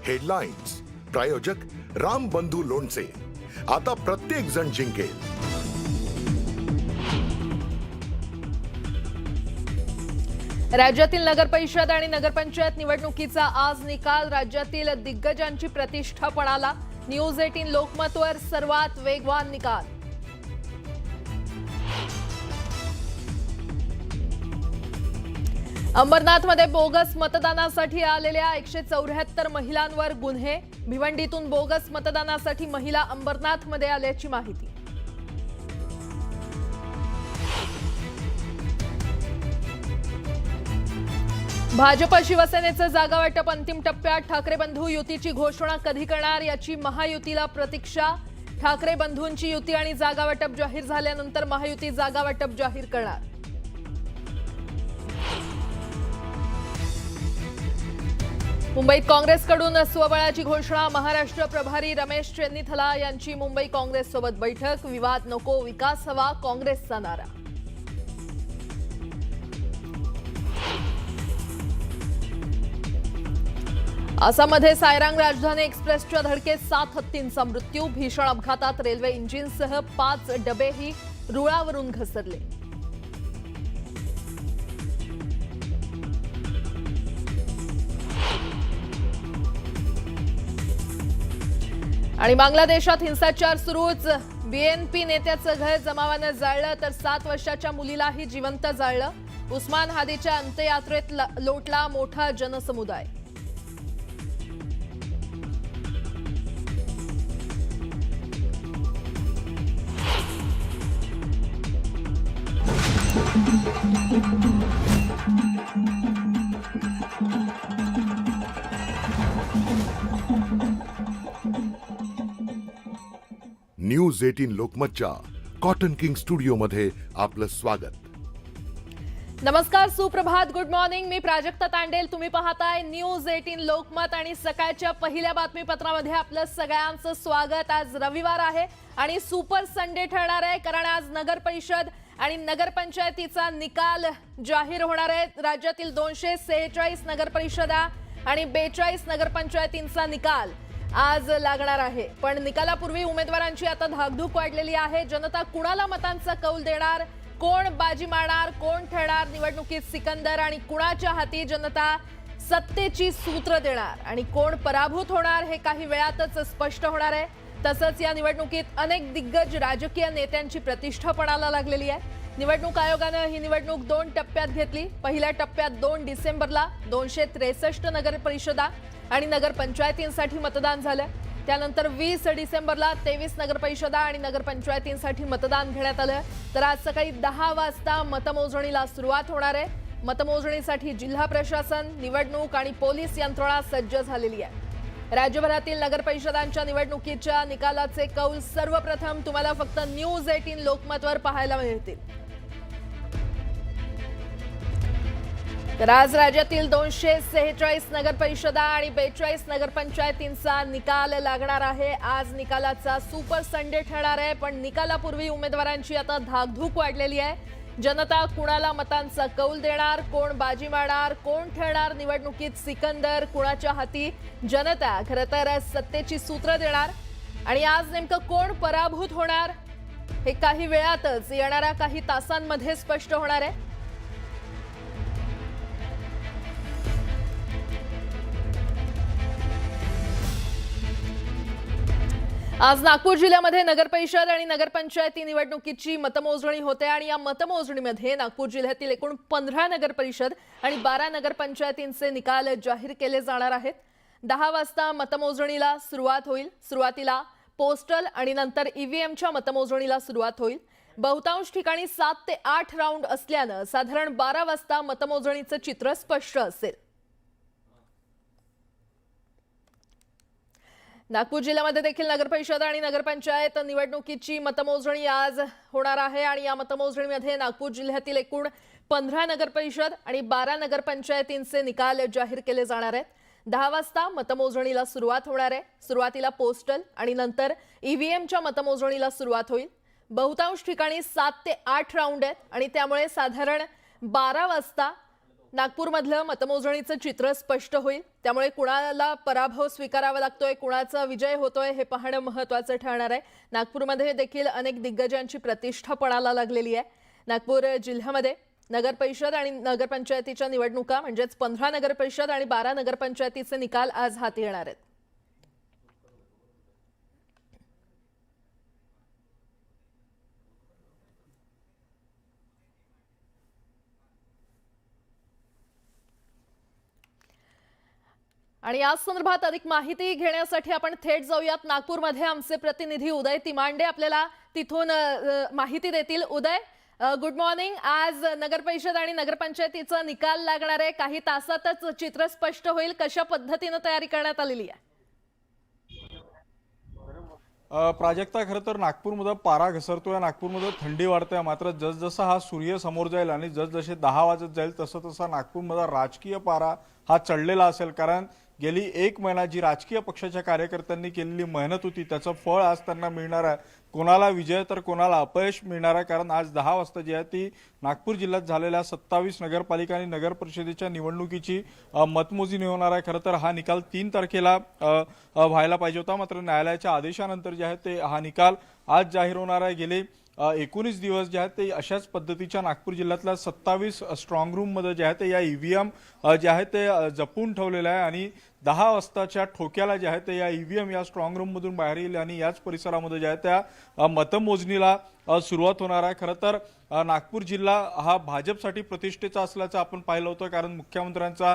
Headlines प्रायोजक राम बंधू लोणचे। आता प्रत्येक जण जिंकेल। राज्यातील नगरपरिषद आणि नगरपंचायत निवडणुकीचा आज निकाल। राज्यातील दिग्गजांची प्रतिष्ठा पणाला। न्यूज 18 लोकमतवर सर्वात वेगवान निकाल। अंबरनाथमध्ये बोगस मतदानासाठी आलेल्या 174 महिलांवर गुन्हे। भिवंडीतून बोगस मतदानासाठी महिला अंबरनाथमध्ये आल्याची माहिती। भाजप शिवसेनेचे जागा वाटप अंतिम टप्प्यात। ठाकरे बंधू युतीची घोषणा कधी करणार याची महायुतीला प्रतीक्षा। ठाकरे बंधूंची युती आणि जागा वाटप जाहीर झाल्यानंतर महायुती जागा वाटप जाहीर करणार। मुंबईत काँग्रेसकडून स्वबळाची घोषणा। महाराष्ट्र प्रभारी रमेश चेन्नीथला यांची मुंबई काँग्रेससोबत बैठक। विवाद नको, विकास हवा, काँग्रेसचा नारा। आसाममध्ये सायरांग राजधानी एक्सप्रेसच्या धडकेत 7 हत्तींचा मृत्यू। भीषण अपघातात रेल्वे इंजिनसह 5 डबेही रुळावरून घसरले। आणि बांगलादेशात हिंसाचार सुरूच। बीएनपी नेत्याचं घर जमावानं जाळलं तर 7 वर्षाच्या मुलीलाही जिवंत जाळलं। उस्मान हादीच्या अंत्ययात्रेत लोटला मोठा जनसमुदाय। न्यूज 18 लोकमतच्या कॉटन किंग स्टुडिओ मध्ये आपलं स्वागत। नमस्कार, सुप्रभात, गुड मॉर्निंग। मी प्राजक्ता तांडेल। तुम्ही पाहताय न्यूज 18 लोकमत आणि सकाळच्या पहिल्या बातमीपत्रामध्ये आपलं सगळ्यांचं स्वागत। आज रविवार आहे आणि सुपर संडे ठरणार आहे, कारण आज नगर परिषद आणि नगरपंचायतीचा निकाल जाहीर होणार आहे। राज्यातील 246 नगर परिषदा आणि 42 नगरपंचायतींचा निकाल आज लागणार आहे। पण निकालापूर्वी उमेदवारांची आता धाकधूक वाढलेली आहे। जनता कुणाला मतांचा कौल देणार, कोण बाजी मारणार, कोण ठरणार निवडणुकीत सिकंदर, आणि कुणाच्या हाती जनता सत्तेची सूत्र देणार आणि कोण पराभूत होणार हे काही वेळातच स्पष्ट होणार आहे। तसंच या निवडणुकीत अनेक दिग्गज राजकीय नेत्यांची प्रतिष्ठा पणाला लागलेली आहे। निवडणूक आयोगाने ही निवडणूक 2 टप्प्यात घेतली। पहिल्या टप्प्यात 2 डिसेंबरला 263 नगर परिषदा आणि नगरपंचायतींसाठी मतदान झालं। त्यानंतर 20 डिसेंबरला 23 नगरपरिषदा आणि नगरपंचायतींसाठी मतदान घेण्यात आलं। तर आज सकाळी 10 वाजता मतमोजणीला सुरुवात होणार आहे। मतमोजणीसाठी जिल्हा प्रशासन, निवडणूक आणि पोलीस यंत्रणा सज्ज झालेली आहे। राज्यभरातील नगरपरिषदांच्या निवडणुकीच्या निकालाचे कौल सर्वप्रथम तुम्हाला फक्त न्यूज 18 लोकमतवर पाहायला मिळतील। तर आज राज्यातील 246 नगरपरिषदा आणि 42 नगरपंचायतींचा निकाल लागणार आहे। आज निकालाचा सुपर संडे ठरणार आहे, पण निकालापूर्वी उमेदवारांची आता धाकधूक वाढलेली आहे। जनता कुणाला मतांचा कौल देणार, कोण बाजी मारणार, कोण ठरणार निवडणुकीत सिकंदर, कुणाच्या हाती जनता खरं तर सत्तेची सूत्र देणार, आणि आज नेमकं कोण पराभूत होणार हे काही वेळातच येणाऱ्या काही तासांमध्ये स्पष्ट होणार आहे। आज नागपूर जिल्ह्यामध्ये नगरपरिषद आणि नगरपंचायती निवडणुकीची मतमोजणी होते आणि या मतमोजणीमध्ये नागपूर जिल्ह्यातील एकूण 15 नगरपरिषद आणि 12 नगरपंचायतींचे निकाल जाहीर केले जाणार आहेत। 10 वाजता मतमोजणीला सुरुवात होईल। सुरुवातीला पोस्टल आणि नंतर ईव्हीएमच्या मतमोजणीला सुरुवात होईल। बहुतांश ठिकाणी 7 ते 8 राऊंड असल्याने साधारण 12 वाजता मतमोजणीचे चित्र स्पष्ट असेल। नागपूर जिल्ह्यामध्ये देखील नगरपरिषद आणि नगरपंचायत निवडणुकीची मतमोजणी आज होणार आहे आणि या मतमोजणीमध्ये नागपूर जिल्ह्यातील एकूण 15 नगरपरिषद आणि 12 नगरपंचायतींचे निकाल जाहीर केले जाणार आहेत। 10 वाजता मतमोजणीला सुरुवात होणार आहे। सुरुवातीला पोस्टल आणि नंतर ईव्हीएमच्या मतमोजणीला सुरुवात होईल। बहुतांश ठिकाणी 7 ते 8 राऊंड आहेत आणि त्यामुळे साधारण 12 वाजता नागपूरमधलं मतमोजणीचं चित्र स्पष्ट होईल, त्यामुळे कुणाला पराभव स्वीकारावा लागतोय, कुणाचा विजय होतोय हे पाहणं महत्त्वाचं ठरणार आहे. नागपूरमध्ये देखील अनेक दिग्गजांची प्रतिष्ठा पणाला लागलेली आहे. नागपूर जिल्ह्यामध्ये नगर परिषद आणि नगरपंचायतीच्या निवडणुका म्हणजेच 15 नगर परिषद आणि 12 नगरपंचायतीचे निकाल आज हाती येणार आहेत. आणि या संदर्भात अधिक माहिती घेण्यासाठी आपण थेट जाऊयात नागपूरमध्ये. आमचे प्रतिनिधी उदय तिमांडे आपल्याला तिथून माहिती देतील. उदय, गुड मॉर्निंग. आज नगर परिषद आणि नगरपंचायतीचा निकाल लागणार आहे. काही तासातच चित्र स्पष्ट होईल. कशा पद्धतीने तयारी करण्यात आलेली आहे? प्राजक्ता, खरं तर नागपूरमध्ये पारा घसरतोय, नागपूरमध्ये थंडी वाढते. मात्र जसजसा हा सूर्य समोर जाईल आणि जसजसे 10 वाजत जाईल तसं तसा नागपूरमध्ये राजकीय पारा हा चढलेला असेल. कारण गेली 1 महिना जी राजकीय पक्षाच्या कार्यकर्त्यांनी केलेली मेहनत होती त्याचं फळ आज त्यांना मिळणार आहे. कोणाला विजय तर कोणाला अपयश मिळणार आहे. कारण आज 10 वाजता जी आहे ती नागपूर जिल्ह्यात झालेल्या 27 नगरपालिका आणि नगर परिषदेच्या निवडणुकीची मतमोजणी होणार आहे. खरं तर हा निकाल 3 तारखेला व्हायला पाहिजे होता, मात्र न्यायालयाच्या आदेशानंतर जे आहे ते हा निकाल आज जाहीर होणार आहे. गेले 19 दिवस जे आहेत ते अशाच पद्धतीच्या नागपूर जिल्ह्यातल्या 27 स्ट्रॉंग रूममध्ये जे आहे ते या ईव्हीएम जे आहे ते जपून ठेवलेलं आहे आणि 10 वाजताच्या ठोक्याला जे आहे ते या ईव्हीएम या स्ट्रॉंग रूममधून बाहेर येईल आणि याच परिसरामध्ये जे आहे त्या मतमोजणीला सुरुवात होणार आहे. खरं तर नागपूर जिल्हा हा भाजपसाठी प्रतिष्ठेचा असल्याचं आपण पाहिलं होतं. कारण मुख्यमंत्र्यांचा,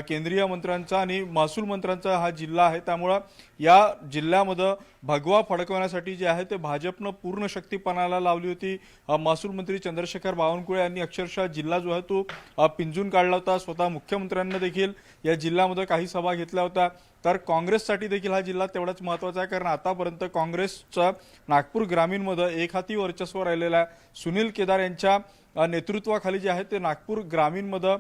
केंद्रीय मंत्र्यांचा आणि महसूल मंत्र्यांचा हा जिल्हा आहे. त्यामुळं या जिल्ह्यामध्ये भगवा फडकवण्यासाठी जे आहे ते भाजपनं पूर्ण शक्ती पणाला लावली होती. महसूल मंत्री चंद्रशेखर बावनकुळे यांनी अक्षरशः जिल्हा जो आहे तो पिंजून काढला होता. स्वतः मुख्यमंत्र्यांनी देखील या जिल्ह्यामध्ये काही सभा घेतल्या होत्या. तर काँग्रेससाठी देखील हा जिल्हा तेवढाच महत्त्वाचा आहे. कारण आतापर्यंत काँग्रेसचा नागपूर ग्रामीणमध्ये एकहाती वर्चस्व राहिलेलं आहे. सुनील केदार यांच्या नेतृत्वाखाली जे आहे ते नागपूर ग्रामीणमध्ये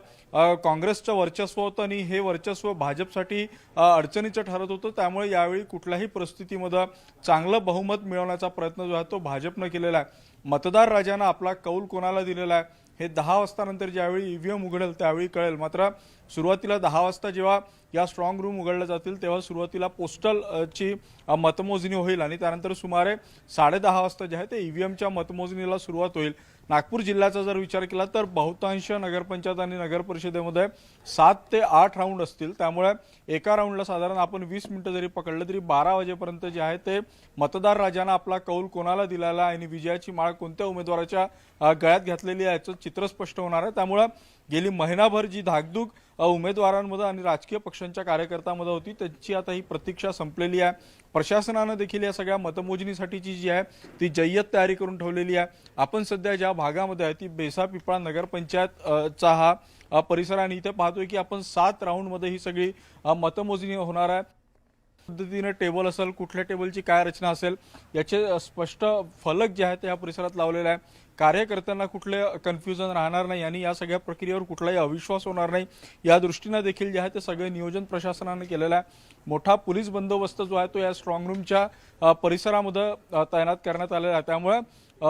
काँग्रेसचं वर्चस्व होतं आणि हे वर्चस्व भाजपसाठी अडचणीचं ठरत होतं. त्यामुळे यावेळी कुठल्याही परिस्थितीमध्ये चांगलं बहुमत मिळवण्याचा प्रयत्न जो आहे तो भाजपनं केलेला आहे. मतदार राजानं आपला कौल कोणाला दिलेला आहे हे 10 वाजता नंतर ज्यावेळी ईव्हीएम उघडेल त्यावेळी कळेल. मात्र सुरुवातीला 10 वाजता जेव्हा या स्ट्रॉंग रूम उघडल्या जातील तेव्हा सुरुवातीला पोस्टलची मतमोजणी होईल आणि त्यानंतर सुमारे 10:30 वाजता जे आहे ते ईव्हीएमच्या मतमोजणीला सुरुवात होईल. नागपूर जिल्ह्याचा जर विचार केला तर बहुतांश नगरपंचायत आणि नगर परिषदेमध्ये 7 ते 8 राऊंड असतील. त्यामुळे एका राऊंडला साधारण आपण 20 मिनिटं जरी पकडलं तरी 12 वाजेपर्यंत जे आहे ते मतदार राजानं आपला कौल कोणाला दिलेला आणि विजयाची माळ कोणत्या उमेदवाराच्या गळ्यात घातलेली आहे याचं चित्र स्पष्ट होणार आहे. त्यामुळे गेली महिनाभर जी धाकधूक उमेदवारांमध्ये आणि राजकीय पक्षांच्या कार्यकर्त्यांमध्ये होती त्याची आता ही प्रतीक्षा संपलेली आहे. प्रशासनानं देखील या सगळ्या मतमोजणीसाठीची जी आहे ती जय्यत तयारी करून ठेवलेली आहे. आपण सध्या ज्या भागामध्ये आहे ती बेसा पिपळा नगरपंचायतचा हा परिसर आणि इथे पाहतोय की आपण 7 राऊंडमध्ये ही सगळी मतमोजणी होणार आहे. पद्धतीने टेबल असेल, कुठल्या टेबलची काय रचना असेल याचे स्पष्ट फलक जे आहेत या परिसरात लावलेले आहे. कार्यकर्त्यांना कुठले कन्फ्युजन राहणार नाही आणि या सगळ्या प्रक्रियेवर कुठलाही अविश्वास होणार नाही या दृष्टीने देखील जे आहे ते सगळे नियोजन प्रशासनाने केलेलं आहे. मोठा पोलीस बंदोबस्त जो आहे तो या स्ट्रॉंग रूमच्या परिसरामध्ये तैनात करण्यात आलेला आहे. त्यामुळे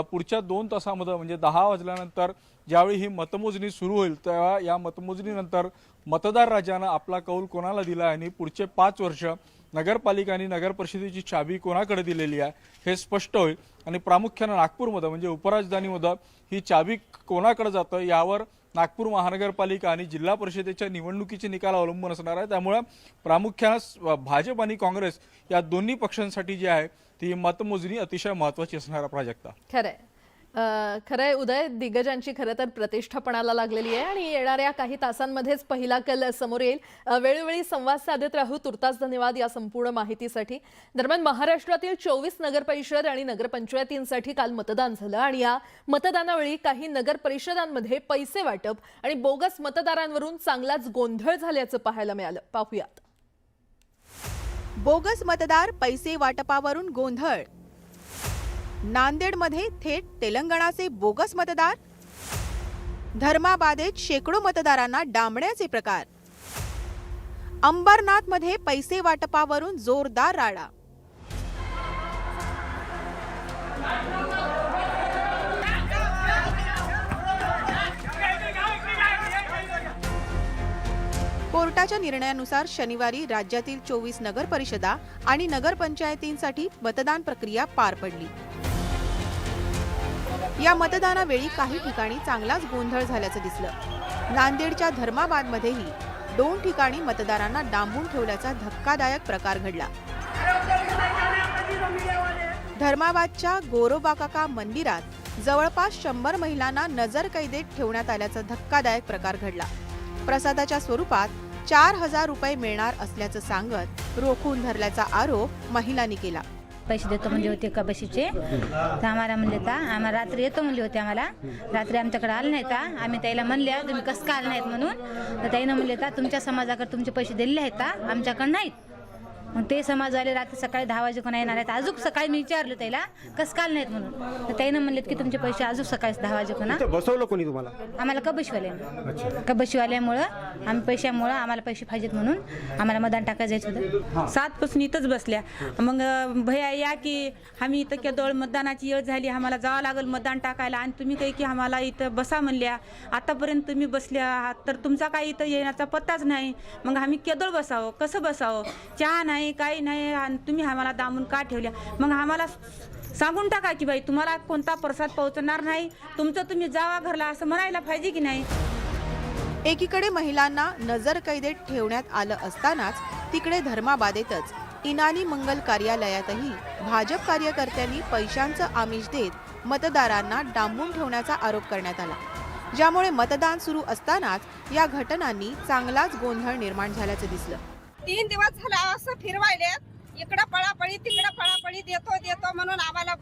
पुढच्या 2 तासामध्ये म्हणजे 10 वाजल्यानंतर ज्यावेळी ही मतमोजणी सुरू होईल तेव्हा या मतमोजणीनंतर मतदार राजानं आपला कौल कोणाला दिला आणि पुढचे 5 वर्ष नगरपालिका आणि नगर परिषदेची चाबी कोणाकडे दिलेली आहे हे स्पष्ट होईल. आणि प्रामुख्याने नागपूरमध्ये म्हणजे उपराजधानीमध्ये ही चाबी कोणाकडे जातं यावर नागपूर महानगरपालिका आणि जिल्हा परिषदेच्या निवडणुकीचे निकाल अवलंबून असणार आहे. त्यामुळे प्रामुख्याने भाजप आणि काँग्रेस या दोन्ही पक्षांसाठी जी आहे ती मतमोजणी अतिशय महत्त्वाची असणार आहे. प्राजक्ता, खरंय उदय, दिग्गजांची खरं तर प्रतिष्ठा पणाला लागलेली आहे आणि येणाऱ्या काही तासांमध्येच पहिला कल समोर येईल. वेळोवेळी संवाद साधत राहू. तुर्तास धन्यवाद या संपूर्ण माहितीसाठी. दरम्यान महाराष्ट्रातील 24 नगरपरिषद आणि नगरपंचायतींसाठी काल मतदान झालं आणि या मतदानावेळी काही नगर परिषदांमध्ये पैसे वाटप आणि बोगस मतदारांवरून चांगलाच गोंधळ झाल्याचं पाहायला मिळालं. पाहूयात. बोगस मतदार, पैसे वाटपावरून गोंधळ. नांदेडमध्ये थेट तेलंगणाचे बोगस मतदार. धर्माबादेत शेकडो मतदारांना डांबण्याचे प्रकार. अंबरनाथमध्ये पैसे वाटपावरून जोरदार राडा. कोर्टाच्या निर्णयानुसार शनिवारी राज्यातील 24 नगर परिषदा आणि नगरपंचायतींसाठी मतदान प्रक्रिया पार पडली। या मतदानावेळी काही ठिकाणी चांगलाच गोंधळ झाल्याचं दिसलं। नांदेडच्या धर्माबादमध्येही 2 ठिकाणी मतदारांना डांबून ठेवल्याचा धक्कादायक प्रकार घडला। धर्माबादच्या गोरोबाकाका मंदिरात जवळपास 100 महिलांना नजरकैदेत ठेवण्यात आल्याचा धक्कादायक प्रकार घडला। प्रसादाच्या स्वरूपात 4000 रुपये मिळणार असल्याचं सांगत रोखून धरल्याचा आरोप महिलांनी केला। पैसे देतो म्हणले होते का बशीचे, तर आम्हाला म्हणले तर आम्हाला रात्री येतो म्हणले होते, आम्हाला रात्री आमच्याकडे आले नाही का, आम्ही त्याला म्हणले तुम्ही कसं काय आले नाहीत म्हणून, तर त्यानं म्हणले तर तुमच्या समाजाकडे तुमचे पैसे दिलेले आहेत का, आमच्याकडे नाहीत। मग ते समाजवाले रात्री सकाळी 10 वाजेपर्यंत येणार आहेत। अजून सकाळी मी विचारलं त्याला कसं काय नाहीत म्हणून, तर त्यानं म्हणलेत की तुमचे पैसे अजून सकाळी 10 वाजेपर्यंत बसवलं कोणी तुम्हाला? आम्हाला कबशीवाल्यामुळं आम्ही पैशामुळं आम्हाला पैसे पाहिजेत म्हणून आम्हाला मतदान टाकायचं होतं। 7 पासून इथंच बसल्या। मग भैया या की आम्ही इथं केवळ मतदानाची वेळ झाली, आम्हाला जावं लागेल मतदान टाकायला, आणि तुम्ही काही की आम्हाला इथं बसा म्हणल्या, आतापर्यंत तुम्ही बसल्या आहात तर तुमचा काही इथं येण्याचा पत्ताच नाही। मग आम्ही केवळ बसावं, कसं बसावं, चहा नाही काही नाही, आणि तुम्ही आम्हाला दामून का ठेवल्या। मग आम्हाला सांगून टाका की बाई तुम्हाला कोणता प्रसाद पोहोचणार नाही, तुमचं तुम्ही जावा घरला, असं म्हणायला पाहिजे की नाही। एकीकडे महिलांना नजरकैदेत ठेवण्यात आलं असतानाच तिकडे धर्माबादेतच इनानी मंगल कार्यालयातही भाजप कार्यकर्त्यांनी पैशांचं आमिष देत मतदारांना डांबून ठेवण्याचा आरोप करण्यात आला, ज्यामुळे मतदान सुरू असतानाच या घटनांनी चांगलाच गोंधळ निर्माण झाल्याचं दिसलं। 3 दिवस झाला असं फिरवायलेत, इकडं पळापळी तिकडं पळापळी, देतो म्हणून आम्हाला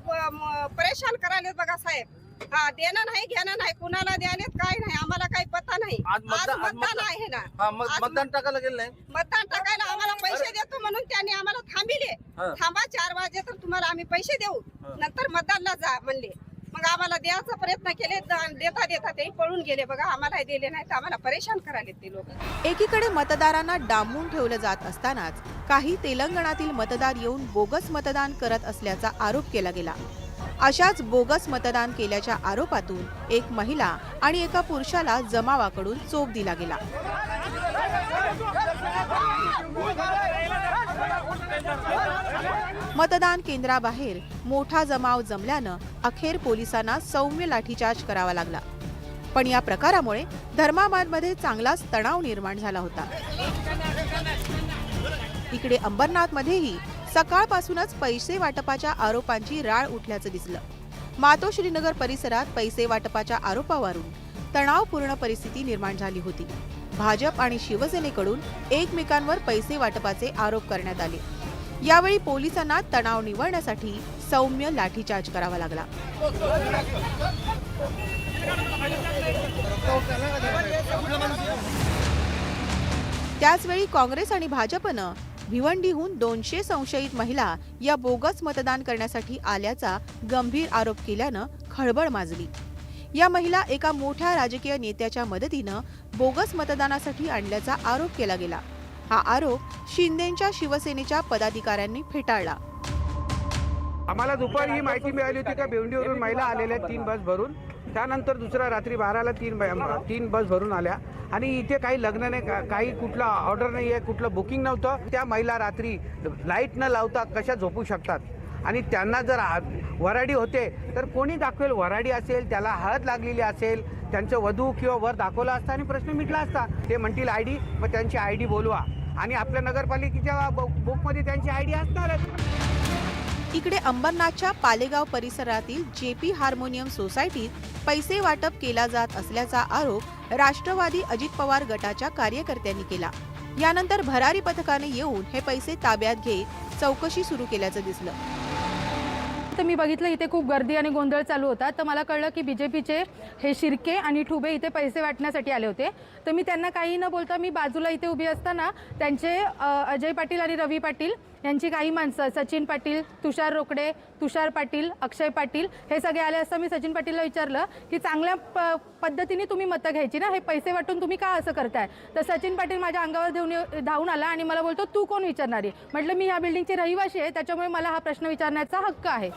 परेशान करायलेत बघा साहेब। हा, देणं नाही घेणं नाही, कुणाला द्यालेत काय नाही, आम्हाला काही पत्ता नाही। आज मतदान आहे ना, मतदान टाकायला गेलं नाही, मतदान टाकायला आम्हाला पैसे देतो म्हणून त्यांनी आम्हाला थांबिले, थांबा 4 वाजे तर तुम्हाला आम्ही पैसे देऊ, नंतर मतदानला जा म्हणले। मग आम्हाला द्यायचा प्रयत्न केले, देता ते पळून गेले बघा, आम्हाला दिले नाही तर आम्हाला परेशान करायले ते लोक। एकीकडे मतदारांना डांबून ठेवलं जात असतानाच काही तेलंगणातील मतदार येऊन बोगस मतदान करत असल्याचा आरोप केला गेला। अशाच बोगस मतदान केल्याच्या आरोपातून एक महिला आणि एका पुरुषाला जमावाकडून चोप दिला गेला। मतदान केंद्राबाहेर मोठा जमाव जमल्यानं अखेर पोलिसांना सौम्य लाठीचार्ज करावा लागला। पण या प्रकारामुळे धर्माबादमध्ये चांगलाच तणाव निर्माण झाला होता। इकडे अंबरनाथमध्येही सकाळपासूनच पैसे वाटपाच्या आरोपांची राळ उठल्याचं दिसलं। मातोश्रीनगर परिसरात पैसे वाटपाच्या आरोपावरून तणावपूर्ण परिस्थिती निर्माण झाली होती। भाजप आणि शिवसेनेकडून एकमेकांवर पैसे वाटपाचे आरोप करण्यात आले। यावेळी पोलिसांना तणाव निवळण्यासाठी सौम्य लाठीचार्ज करावा लागला। त्याचवेळी काँग्रेस आणि भाजपनं भिवंडीहून 200 संशयित महिला या बोगस मतदान करण्यासाठी आल्याचा गंभीर आरोप केल्यानं खळबळ माजली। या महिला एका मोठ्या राजकीय नेत्याच्या मदतीनं बोगस मतदानासाठी आणल्याचा आरोप केला गेला। हा आरोप शिंदेच्या शिवसेनेच्या पदाधिकाऱ्यांनी फेटाळला। आम्हाला दुपारी ही माहिती मिळाली होती का भिवंडीवरून महिला आलेल्या 3 बस भरून, त्यानंतर दुसऱ्या रात्री 12ला 3 बस भरून आल्या, आणि इथे काही लग्न नाही, काही कुठला ऑर्डर नाही आहे, कुठलं बुकिंग नव्हतं। त्या महिला रात्री लाईट न लावता कशा झोपू शकतात, आणि त्यांना जर वराडी होते तर कोणी दाखवेल, वराडी असेल त्याला हळद लागलेली असेल, त्यांचं वधू किंवा वर दाखवला असता आणि प्रश्न मिटला असता। ते म्हणतील ID, मग त्यांची ID बोलवा, आणि आपल्या नगरपालिकेच्या बुकमध्ये त्यांची ID असणारच। इकडे अंबरनाथच्या पालेगाव परिसरातील JP हार्मोनियम सोसायटीत पैसे वाटप केला जात असल्याचा आरोप राष्ट्रवादी अजित पवार गटाच्या कार्यकर्त्यांनी केला। यानंतर भरारी पथकाने येऊन हे पैसे ताब्यात घेत चौकशी सुरू केल्याचं दिसलं। तर मी बघितलं इथे खूप गर्दी आणि गोंधळ चालू होता, तर मला कळलं की बीजेपीचे हे शिर्के आणि ठुबे इथे पैसे वाटण्यासाठी आले होते। तर मी त्यांना काही न बोलता मी बाजूला इथे उभी असताना त्यांचे अजय पाटील आणि रवी पाटील यांची काही माणसं, सचिन पाटील, तुषार रोकडे, तुषार पाटील, अक्षय पाटील हे सगळे आले असता मी सचिन पाटीलला विचारलं की चांगल्या पद्धतीने तुम्ही मतं घ्यायची ना, हे पैसे वाटून तुम्ही का असं करताय। तर सचिन पाटील माझ्या अंगावर धावून आला आणि मला बोलतो तू कोण विचारणारी। म्हटलं मी ह्या बिल्डिंगची रहिवाशी आहे, त्याच्यामुळे मला हा प्रश्न विचारण्याचा हक्क आहे।